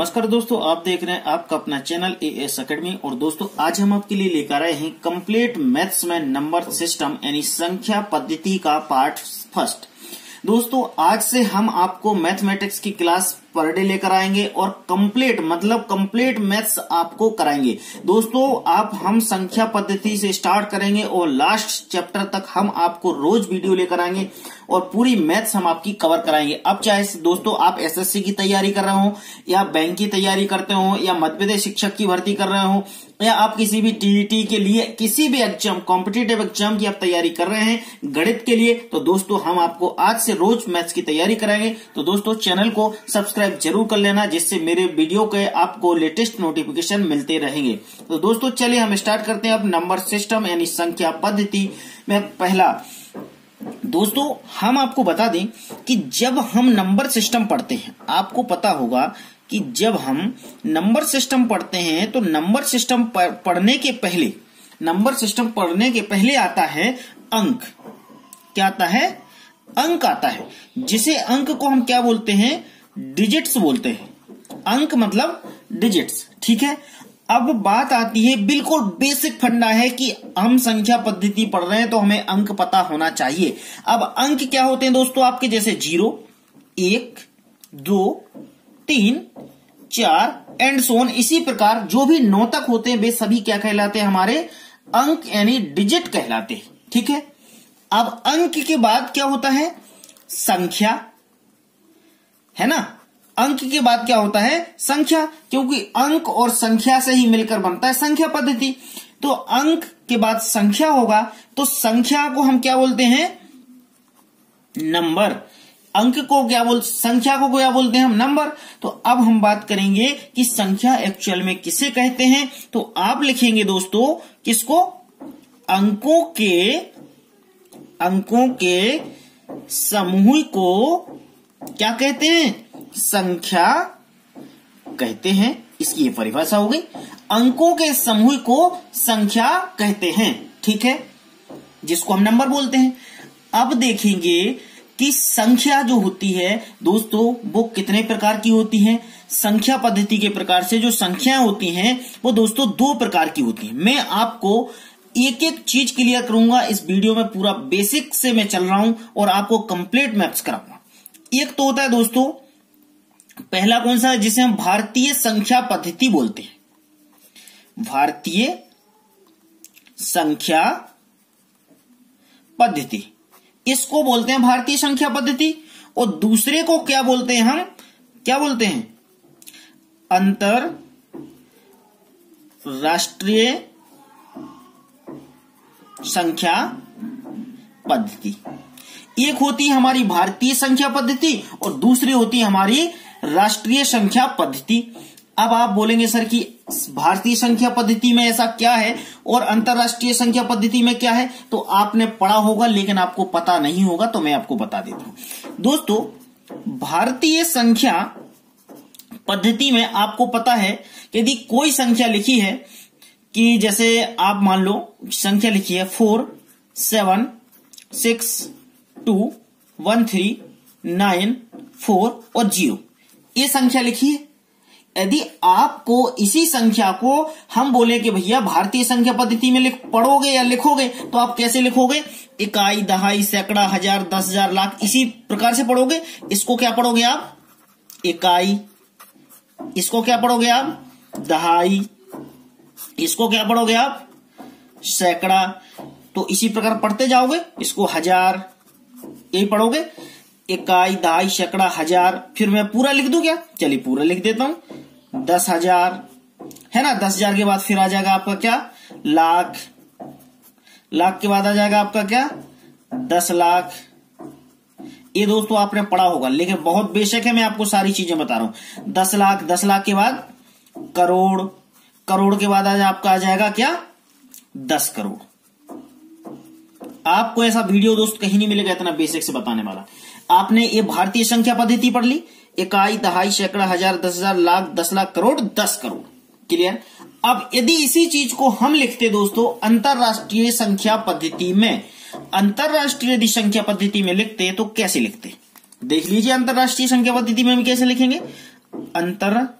नमस्कार दोस्तों, आप देख रहे हैं आपका अपना चैनल एएस एकेडमी। और दोस्तों आज हम आपके लिए लेकर आए हैं कंप्लीट मैथ्स में नंबर सिस्टम यानी संख्या पद्धति का पार्ट फर्स्ट। दोस्तों आज से हम आपको मैथमेटिक्स की क्लास पर डे लेकर आएंगे और कंप्लीट मैथ्स आपको कराएंगे। दोस्तों हम संख्या पद्धति से स्टार्ट करेंगे और लास्ट चैप्टर तक हम आपको रोज वीडियो लेकर आएंगे और पूरी मैथ्स हम आपकी कवर कराएंगे। अब चाहे दोस्तों आप एसएससी की तैयारी कर रहे हो या बैंक की तैयारी करते हो या मध्य प्रदेश शिक्षक की भर्ती कर रहे हो या आप किसी भी टीईटी के लिए किसी भी एग्जाम कॉम्पिटिटिव एग्जाम की आप तैयारी कर रहे हैं गणित के लिए, तो दोस्तों हम आपको आज से रोज मैथ्स की तैयारी कराएंगे। तो दोस्तों चैनल को सब्सक्राइब जरूर कर लेना जिससे मेरे वीडियो के आपको लेटेस्ट नोटिफिकेशन मिलते रहेंगे। तो दोस्तों चलिए हम स्टार्ट करते हैं अब नंबर सिस्टम यानी संख्या पद्धति में पहला। दोस्तों हम आपको बता दें कि जब हम नंबर सिस्टम पढ़ते हैं, आपको पता होगा कि जब हम नंबर सिस्टम पढ़ते हैं तो नंबर सिस्टम पढ़ने के पहले आता है अंक। क्या आता है? अंक आता है, जिसे अंक को हम क्या बोलते हैं? डिजिट्स बोलते हैं। अंक मतलब डिजिट्स, ठीक है। अब बात आती है, बिल्कुल बेसिक फंडा है कि हम संख्या पद्धति पढ़ रहे हैं तो हमें अंक पता होना चाहिए। अब अंक क्या होते हैं दोस्तों आपके? जैसे 0, 1, 2, 3, 4 एंड सो ऑन। इसी प्रकार जो भी 9 तक होते हैं वे सभी क्या कहलाते हैं? हमारे अंक यानी डिजिट कहलाते हैं, ठीक है। अब अंक के बाद क्या होता है? संख्या, है ना। अंक के बाद क्या होता है? संख्या, क्योंकि अंक और संख्या से ही मिलकर बनता है संख्या पद्धति। तो अंक के बाद संख्या होगा तो संख्या को हम क्या बोलते हैं? नंबर। अंक को क्या संख्या को क्या बोलते हैं हम? नंबर। तो अब हम बात करेंगे कि संख्या एक्चुअल में किसे कहते हैं। तो आप लिखेंगे दोस्तों किसको? अंकों के समूह को क्या कहते हैं? संख्या कहते हैं। इसकी ये परिभाषा हो गई। अंकों के समूह को संख्या कहते हैं, ठीक है, जिसको हम नंबर बोलते हैं। अब देखेंगे कि संख्या जो होती है दोस्तों वो कितने प्रकार की होती है। संख्या पद्धति के प्रकार से जो संख्याएं होती हैं वो दोस्तों 2 प्रकार की होती हैं। मैं आपको एक एक चीज क्लियर करूंगा इस वीडियो में, पूरा बेसिक से मैं चल रहा हूं और आपको कंप्लीट मैथ्स कराऊंगा। एक तो होता है दोस्तों, पहला कौन सा है? जिसे हम भारतीय संख्या पद्धति बोलते हैं। भारतीय संख्या पद्धति, इसको बोलते हैं भारतीय संख्या पद्धति। और दूसरे को क्या बोलते हैं? हम क्या बोलते हैं? अंतरराष्ट्रीय संख्या पद्धति। एक होती है हमारी भारतीय संख्या पद्धति और दूसरी होती है हमारी राष्ट्रीय संख्या पद्धति। अब आप बोलेंगे सर कि भारतीय संख्या पद्धति में ऐसा क्या है और अंतरराष्ट्रीय संख्या पद्धति में क्या है? तो आपने पढ़ा होगा लेकिन आपको पता नहीं होगा, तो मैं आपको बता देता हूं। दोस्तों भारतीय संख्या पद्धति में आपको पता है कि यदि कोई संख्या लिखी है कि जैसे आप मान लो संख्या लिखी है 4, 7, 6, 2, 1, 3, 9, 4 और 0, ये संख्या लिखी है। यदि आपको इसी संख्या को हम बोले कि भैया भारतीय संख्या पद्धति में पढ़ोगे या लिखोगे, तो आप कैसे लिखोगे? इकाई, दहाई, सैकड़ा, हजार, 10,000, लाख, इसी प्रकार से पढ़ोगे। इसको क्या पढ़ोगे आप? इकाई। इसको क्या पढ़ोगे आप? दहाई। इसको क्या पढ़ोगे आप? सैकड़ा। तो इसी प्रकार पढ़ते जाओगे। इसको हजार, यही पढ़ोगे। इकाई, दहाई, सैकड़ा, हजार। फिर मैं पूरा लिख दूं क्या? चलिए पूरा लिख देता हूं। 10,000 है ना। 10,000 के बाद फिर आ जाएगा आपका क्या? लाख। लाख के बाद आ जाएगा आपका क्या? 10 लाख। ये दोस्तों आपने पढ़ा होगा लेकिन बहुत बेशक है, मैं आपको सारी चीजें बता रहा हूं। 10 लाख, 10 लाख के बाद करोड़। करोड़ के बाद आपका आ जाएगा क्या? 10 करोड़। आपको ऐसा वीडियो दोस्त कहीं नहीं मिलेगा इतना बेसिक से बताने वाला। आपने ये भारतीय संख्या पद्धति पढ़ ली। इकाई, दहाई, सैकड़ा, हजार, 10,000, लाख, 10 लाख, करोड़, 10 करोड़। क्लियर। अब यदि इसी चीज को हम लिखते दोस्तों अंतरराष्ट्रीय संख्या पद्धति में, अंतरराष्ट्रीय यदि संख्या पद्धति में लिखते तो कैसे लिखते? देख लीजिए अंतरराष्ट्रीय संख्या पद्धति में हम कैसे लिखेंगे। अंतरराष्ट्रीय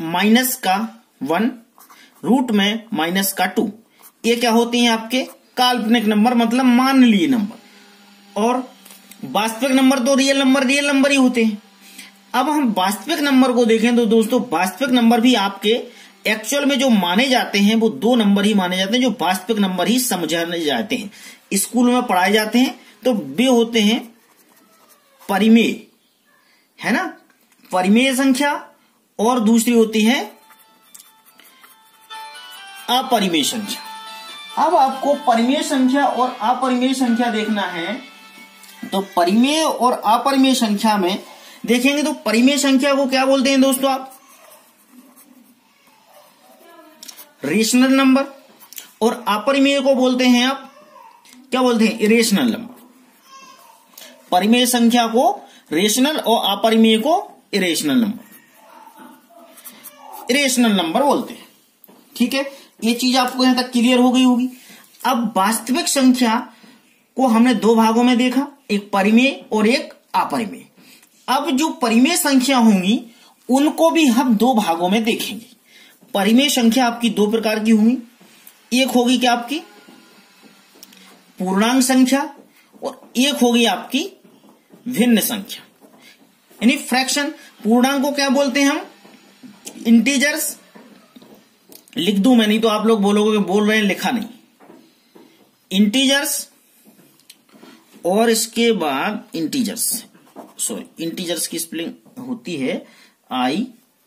माइनस का 1, रूट में माइनस का 2, ये क्या होते हैं आपके काल्पनिक नंबर, मतलब माननीय नंबर। और वास्तविक नंबर तो रियल नंबर ही होते हैं। अब हम वास्तविक नंबर को देखें तो दोस्तों वास्तविक नंबर भी आपके एक्चुअल में जो माने जाते हैं वो 2 नंबर ही माने जाते हैं, जो वास्तविक नंबर ही समझे जाते हैं, स्कूल में पढ़ाए जाते हैं। तो वे होते हैं परिमेय, है ना, परिमेय संख्या, और दूसरी होती है अपरिमेय संख्या। अब आपको परिमेय संख्या और अपरिमेय संख्या देखना है, तो परिमेय और अपरिमेय संख्या में देखेंगे तो परिमेय संख्या को क्या बोलते हैं दोस्तों आप, रेशनल नंबर, और अपरिमेय को बोलते हैं आप क्या बोलते हैं, इरेशनल नंबर। परिमेय संख्या को रेशनल और अपरिमेय को इरेशनल नंबर बोलते हैं। ठीक है, ये चीज आपको यहां तक क्लियर हो गई होगी। अब वास्तविक संख्या को हमने 2 भागों में देखा, एक परिमेय और एक अपरिमेय। अब जो परिमेय संख्या होंगी उनको भी हम 2 भागों में देखेंगे। परिमेय संख्या आपकी 2 प्रकार की होंगी, एक होगी क्या आपकी पूर्णांक संख्या, और एक होगी आपकी भिन्न संख्या यानी फ्रैक्शन। पूर्णांक को क्या बोलते हैं हम, इंटीजर्स। लिख दूं मैं, नहीं तो आप लोग बोलोगे बोल रहे हैं लिखा नहीं। इंटीजर्स, और इसके बाद इंटीजर्स की स्पेलिंग होती है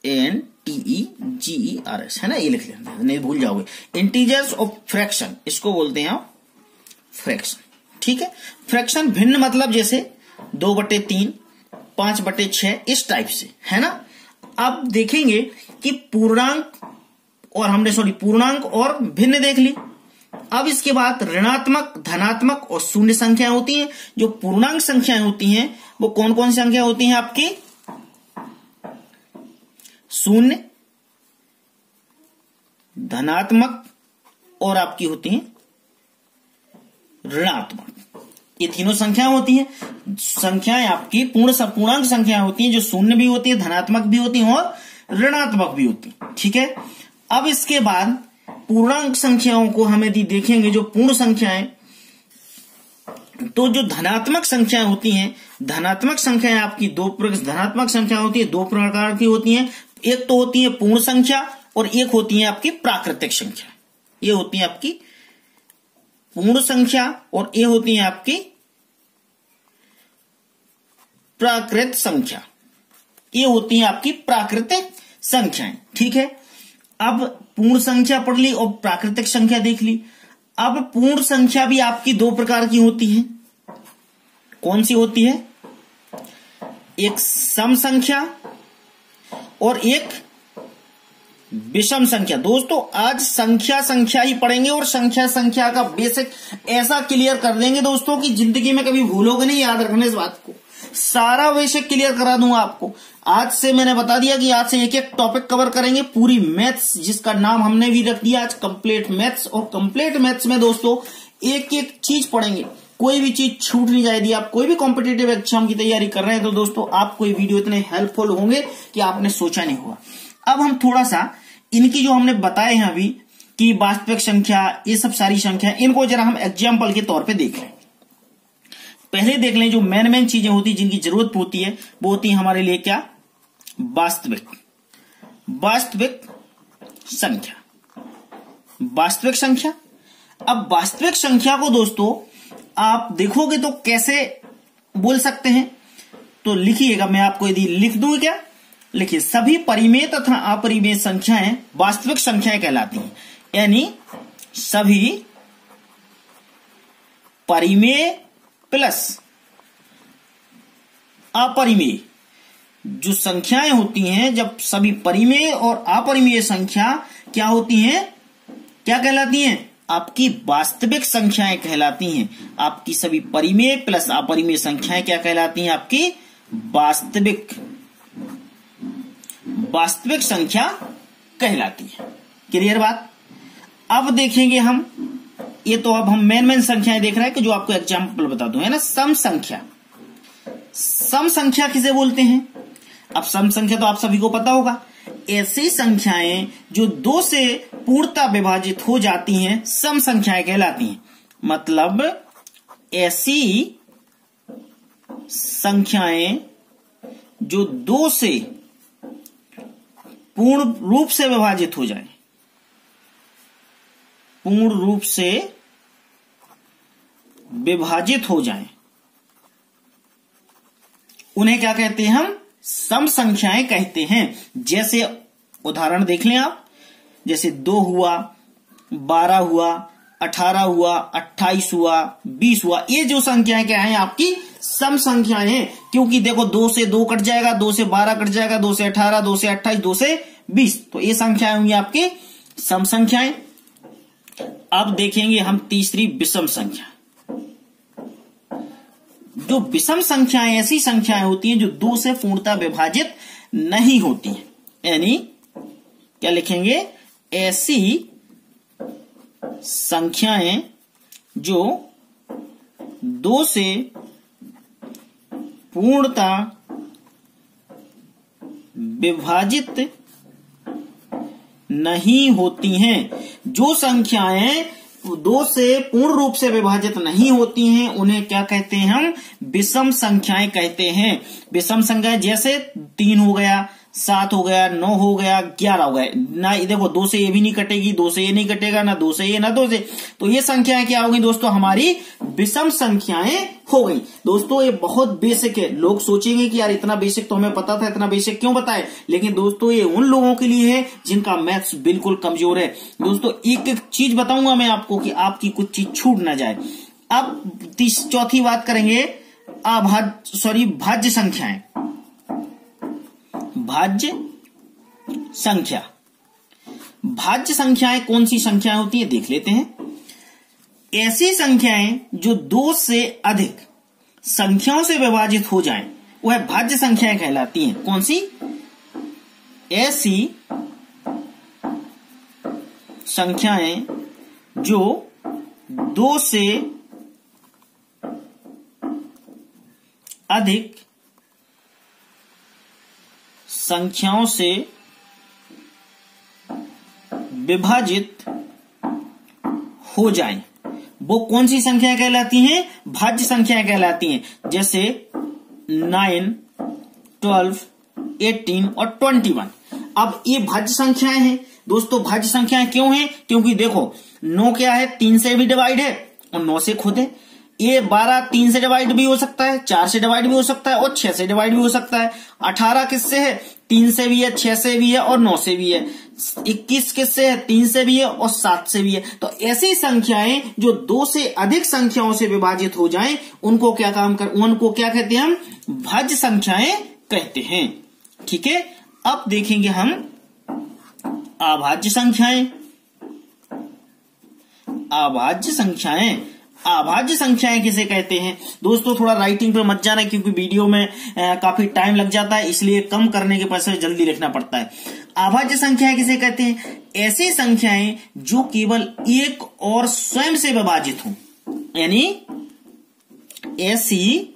INTEGERS, है ना, ये लिख लेते हैं, नहीं भूल जाओगे। इंटीजर्स और फ्रैक्शन, इसको बोलते हैं आप फ्रैक्शन। ठीक है, फ्रैक्शन भिन्न मतलब जैसे 2/3, 5/6, इस टाइप से, है ना। अब देखेंगे कि पूर्णांक और भिन्न देख ली। अब इसके बाद ऋणात्मक, धनात्मक और शून्य संख्याएं होती हैं। जो पूर्णांक संख्याएं होती हैं वो कौन कौन सी संख्या होती हैं आपकी, शून्य, धनात्मक और आपकी होती हैं ऋणात्मक। ये तीनों संख्याएं होती हैं। संख्याएं आपकी पूर्णांक संख्याएं होती हैं, जो शून्य भी होती है, धनात्मक भी होती हैं और ऋणात्मक भी होती हैं। ठीक है, अब इसके बाद पूर्णांक संख्याओं को हमें देखेंगे, जो पूर्ण संख्याएं, तो जो धनात्मक संख्याएं होती हैं, धनात्मक संख्याएं आपकी धनात्मक संख्या होती है 2 प्रकार की होती हैं। एक तो होती है पूर्ण संख्या और एक होती है आपकी प्राकृतिक संख्या। ये होती है आपकी पूर्ण संख्या और ये होती है आपकी प्राकृत संख्या। ये होती है आपकी प्राकृतिक संख्याएं। ठीक है, अब पूर्ण संख्या पढ़ ली और प्राकृतिक संख्या देख ली। अब पूर्ण संख्या भी आपकी 2 प्रकार की होती है। कौन सी होती है, एक सम संख्या और एक विषम संख्या। दोस्तों आज संख्या ही पढ़ेंगे और संख्या का बेसिक ऐसा क्लियर कर देंगे दोस्तों कि जिंदगी में कभी भूलोगे नहीं। याद रखना इस बात को, सारा बेसिक क्लियर करा दूंगा आपको। आज से मैंने बता दिया कि आज से एक एक टॉपिक कवर करेंगे, पूरी मैथ्स, जिसका नाम हमने भी रख दिया आज कंप्लीट मैथ्स। और कंप्लीट मैथ्स में दोस्तों एक एक चीज पढ़ेंगे, कोई भी चीज छूट नहीं जाएगी। आप कोई भी कॉम्पिटिटिव एग्जाम की तैयारी कर रहे हैं तो दोस्तों आपको ये वीडियो इतने हेल्पफुल होंगे कि आपने सोचा नहीं होगा। अब हम थोड़ा सा इनकी जो हमने बताए हैं अभी कि वास्तविक संख्या, ये सब सारी संख्या, इनको जरा हम एग्जाम्पल के तौर पे देख लें। पहले देख लें जो मेन चीजें होती जिनकी जरूरत होती है वो होती है हमारे लिए क्या, वास्तविक संख्या। वास्तविक संख्या, अब वास्तविक संख्या को दोस्तों आप देखोगे तो कैसे बोल सकते हैं, तो लिखिएगा, मैं आपको यदि लिख दूं क्या, लिखिए, सभी परिमेय तथा अपरिमेय संख्याएं वास्तविक संख्याएं कहलाती हैं। यानी सभी परिमेय प्लस अपरिमेय जो संख्याएं होती हैं, जब सभी परिमेय और अपरिमेय संख्या क्या होती हैं, क्या कहलाती हैं, आपकी वास्तविक संख्याएं कहलाती हैं। आपकी सभी परिमेय प्लस अपरिमेय संख्याएं क्या कहलाती हैं, आपकी वास्तविक संख्या कहलाती है। क्लियर बात। अब देखेंगे हम, ये तो अब हम मेन संख्याएं देख रहे हैं कि जो आपको एग्जाम्पल बता दूं, है ना। सम संख्या किसे बोलते हैं, अब सम संख्या तो आप सभी को पता होगा। ऐसी संख्याएं जो 2 से पूर्णतः विभाजित हो जाती हैं सम संख्याएं कहलाती हैं। मतलब ऐसी संख्याएं जो 2 से पूर्ण रूप से विभाजित हो जाए, पूर्ण रूप से विभाजित हो जाएं, उन्हें क्या कहते हैं? हम सम संख्याएं कहते हैं। जैसे उदाहरण देख लें आप, जैसे 2 हुआ, 12 हुआ, 18 हुआ, 28 हुआ, 20 हुआ। ये जो संख्याएं क्या है? आपकी सम संख्याएं हैं, क्योंकि देखो 2 से 2 कट जाएगा, 2 से 12 कट जाएगा, 2 से 18, 2 से 28, 2 से 20। तो ये संख्याएं होंगी आपकी सम संख्याएं। अब देखेंगे हम तीसरी विषम संख्या। जो विषम संख्याएं ऐसी संख्याएं होती हैं जो 2 से पूर्णतः विभाजित नहीं होती हैं। यानी क्या लिखेंगे? ऐसी संख्याएं जो 2 से पूर्णतः विभाजित नहीं होती हैं। जो संख्याएं 2 से पूर्ण रूप से विभाजित नहीं होती हैं उन्हें क्या कहते हैं? हम विषम संख्याएं कहते हैं। विषम संख्याएं जैसे 3 हो गया, 7 हो गया, 9 हो गया, 11 हो गया। ना देखो 2 से ये भी नहीं कटेगी, 2 से ये नहीं कटेगा, ना 2 से ये, ना 2 से। तो ये संख्याएं क्या हो गई दोस्तों? हमारी विषम संख्याएं हो गई। दोस्तों ये बहुत बेसिक है। लोग सोचेंगे कि यार इतना बेसिक तो हमें पता था, इतना बेसिक क्यों बताए? लेकिन दोस्तों ये उन लोगों के लिए है जिनका मैथ्स बिल्कुल कमजोर है। दोस्तों एक एक चीज बताऊंगा मैं आपको कि आपकी कुछ चीज छूट ना जाए। अब चौथी बात करेंगे भाज्य संख्याएं। भाज्य संख्या, भाज्य संख्याएं कौन सी संख्याएं होती है देख लेते हैं। ऐसी संख्याएं जो 2 से अधिक संख्याओं से विभाजित हो जाएं वह भाज्य संख्याएं कहलाती हैं। कौन सी? ऐसी संख्याएं जो 2 से अधिक संख्याओं से विभाजित हो जाएं, वो कौन सी संख्याएं कहलाती हैं? भाज्य संख्याएं कहलाती हैं। जैसे 9, 12, 18 और 21। अब ये भाज्य संख्याएं हैं। दोस्तों भाज्य संख्याएं क्यों हैं? क्योंकि देखो 9 क्या है? 3 से भी डिवाइड है और 9 से खुद है। ये 12 3 से डिवाइड भी हो सकता है, 4 से डिवाइड भी हो सकता है और 6 से डिवाइड भी हो सकता है। 18 किससे है? 3 से भी है, 6 से भी है और 9 से भी है। 21 किससे है? 3 से भी है और 7 से भी है। तो ऐसी संख्याएं जो 2 से अधिक संख्याओं से विभाजित हो जाएं उनको क्या कहते हैं? हम भाज्य संख्याएं कहते हैं। ठीक है। अब देखेंगे हम अभाज्य संख्याएं। अभाज्य संख्याएं, अभाज्य संख्याएं किसे कहते हैं? दोस्तों थोड़ा राइटिंग पे मत जाना क्योंकि वीडियो में काफी टाइम लग जाता है, इसलिए कम करने के पश्चात जल्दी लिखना पड़ता है। अभाज्य संख्याएं किसे कहते हैं? ऐसी संख्याएं जो केवल एक और स्वयं से विभाजित हो। यानी ऐसी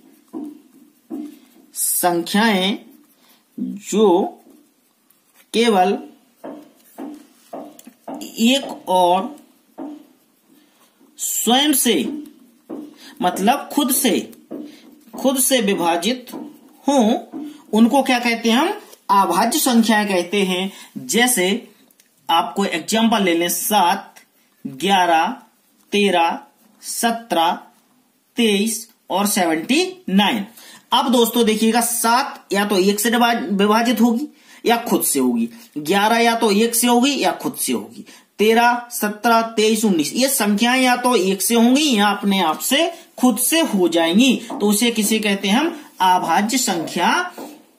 संख्याएं जो केवल एक और स्वयं से मतलब खुद से विभाजित हो उनको क्या कहते हैं? हम अभाज्य संख्याएं कहते हैं। जैसे आपको एग्जांपल ले लें 7, 11, 13, 17, 23 और 79। अब दोस्तों देखिएगा 7 या तो 1 से विभाजित होगी या खुद से होगी, 11 या तो 1 से होगी या खुद से होगी, 13, 17, 23, 19 ये संख्याएं या तो 1 से होंगी या अपने आप से खुद से हो जाएंगी। तो उसे किसे कहते हैं? हम अभाज्य संख्या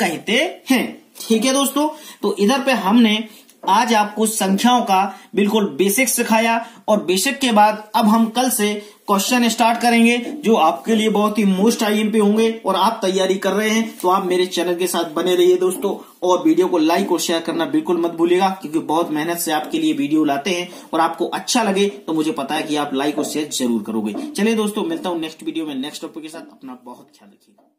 कहते हैं। ठीक है दोस्तों, तो इधर पे हमने आज आपको संख्याओं का बिल्कुल बेसिक सिखाया और बेसिक के बाद अब हम कल से क्वेश्चन स्टार्ट करेंगे जो आपके लिए बहुत ही मोस्ट आईएम पे होंगे और आप तैयारी कर रहे हैं तो आप मेरे चैनल के साथ बने रहिए दोस्तों। और वीडियो को लाइक और शेयर करना बिल्कुल मत भूलिएगा क्योंकि बहुत मेहनत से आपके लिए वीडियो लाते हैं और आपको अच्छा लगे तो मुझे पता है कि आप लाइक और शेयर जरूर करोगे। चलिए दोस्तों, मिलता हूं नेक्स्ट वीडियो में नेक्स्ट टॉपिक के साथ। अपना बहुत ख्याल रखिएगा।